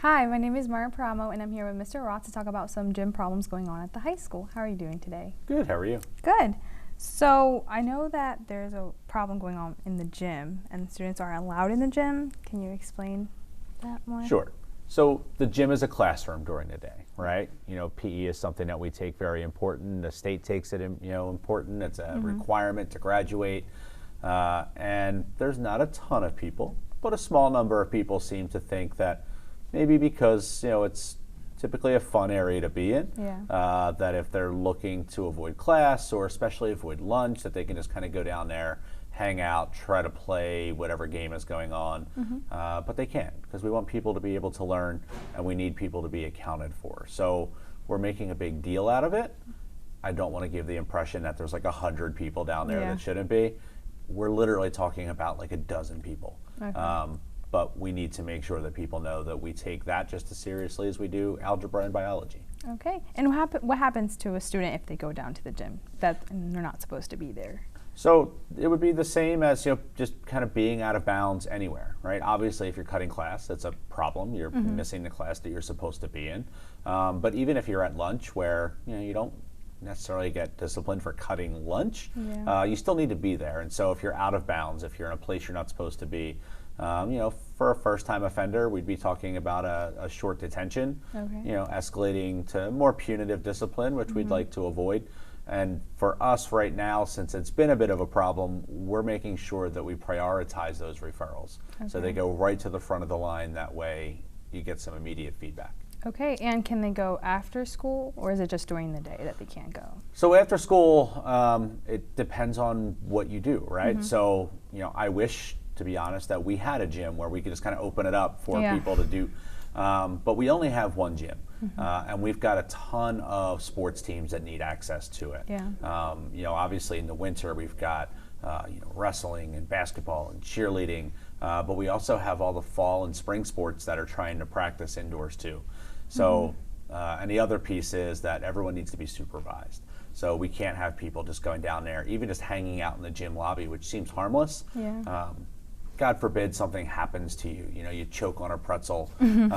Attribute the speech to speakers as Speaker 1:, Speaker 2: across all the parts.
Speaker 1: Hi, my name is Mara Paramo, and I'm here with Mr. Roth to talk about some gym problems going on at the high school. How are you doing today?
Speaker 2: Good, how are you?
Speaker 1: Good. So I know that there's a problem going on in the gym, and students aren't allowed in the gym. Can you explain that more?
Speaker 2: Sure. So the gym is a classroom during the day, right? PE is something that we take very important. The state takes it, important. It's a requirement to graduate. And there's not a ton of people, but a small number of people seem to think that maybe because, it's typically a fun area to be in, that if they're looking to avoid class or especially avoid lunch, that they can just kind of go down there, hang out, try to play whatever game is going on. But they can't, because we want people to be able to learn and we need people to be accounted for. So we're making a big deal out of it. I don't want to give the impression that there's like 100 people down there that shouldn't be. We're literally talking about like a dozen people. But we need to make sure that people know that we take that just as seriously as we do algebra and biology.
Speaker 1: Okay. And what happens to a student if they go down to the gym that they're not supposed to be there?
Speaker 2: So it would be the same as just kind of being out of bounds anywhere, right? Obviously, if you're cutting class, that's a problem. You're missing the class that you're supposed to be in. But even if you're at lunch, where you don't necessarily get disciplined for cutting lunch, you still need to be there. And so if you're out of bounds, if you're in a place you're not supposed to be, for a first-time offender, we'd be talking about a short detention, escalating to more punitive discipline, which we'd like to avoid. And for us right now, since it's been a bit of a problem, we're making sure that we prioritize those referrals. So they go right to the front of the line. That way you get some immediate feedback.
Speaker 1: Okay, and can they go after school, or is it just during the day that they can't go?
Speaker 2: So after school, it depends on what you do, right? So, I wish, to be honest, that we had a gym where we could just kind of open it up for people to do. But we only have one gym, and we've got a ton of sports teams that need access to it. Obviously in the winter we've got wrestling and basketball and cheerleading, but we also have all the fall and spring sports that are trying to practice indoors too. So, and the other piece is that everyone needs to be supervised. So we can't have people just going down there, even just hanging out in the gym lobby, which seems harmless. God forbid something happens to you, you choke on a pretzel. We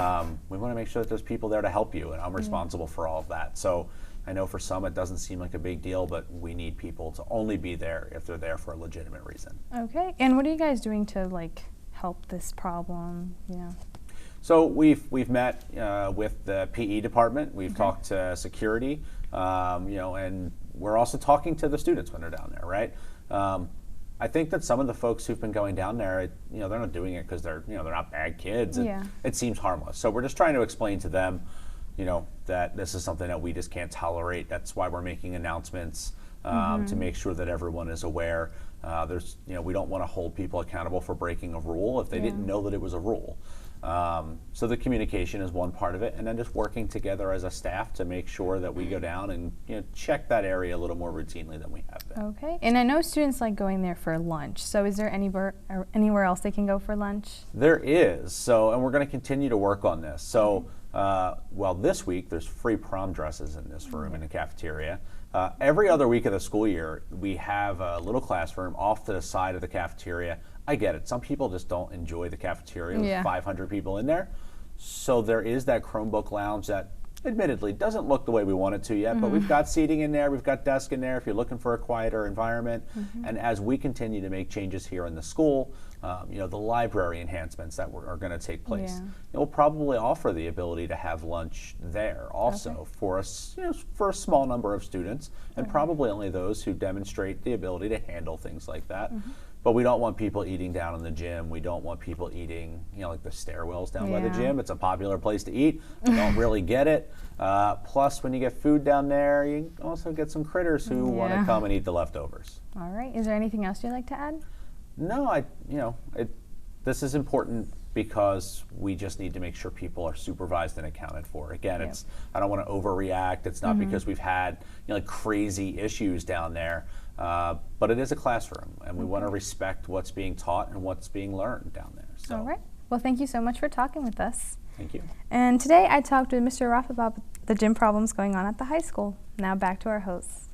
Speaker 2: want to make sure that there's people there to help you, and I'm responsible for all of that. So I know for some it doesn't seem like a big deal, but we need people to only be there if they're there for a legitimate reason. Okay,
Speaker 1: and what are you guys doing to help this problem?
Speaker 2: So we've met with the PE department. We've talked to security, and we're also talking to the students when they're down there, right? I think that some of the folks who've been going down there, they're not doing it because they're not bad kids. It seems harmless. So we're just trying to explain to them, that this is something that we just can't tolerate. That's why we're making announcements to make sure that everyone is aware. We don't want to hold people accountable for breaking a rule if they didn't know that it was a rule. So the communication is one part of it, and then just working together as a staff to make sure that we go down and check that area a little more routinely than we have been.
Speaker 1: Okay, and I know students like going there for lunch. So is there anywhere else they can go for lunch?
Speaker 2: There is. So, and we're going to continue to work on this. So, this week there's free prom dresses in this room in the cafeteria. Every other week of the school year, we have a little classroom off to the side of the cafeteria. I get it. Some people just don't enjoy the cafeteria with 500 people in there. So there is that Chromebook lounge that admittedly doesn't look the way we want it to yet, but we've got seating in there, we've got desks in there if you're looking for a quieter environment. And as we continue to make changes here in the school, the library enhancements that are going to take place, we'll probably offer the ability to have lunch there also for us, for a small number of students, and probably only those who demonstrate the ability to handle things like that. But we don't want people eating down in the gym. We don't want people eating, like the stairwells down by the gym. It's a popular place to eat. We don't really get it. Plus, when you get food down there, you also get some critters who want to come and eat the leftovers.
Speaker 1: All right. Is there anything else you'd like to add?
Speaker 2: No, this is important because we just need to make sure people are supervised and accounted for. Again, I don't want to overreact. It's not because we've had crazy issues down there. But it is a classroom, and we want to respect what's being taught and what's being learned down there. So.
Speaker 1: All right. Well, thank you so much for talking with us.
Speaker 2: Thank you.
Speaker 1: And today I talked with Mr. Roth about the gym problems going on at the high school. Now back to our hosts.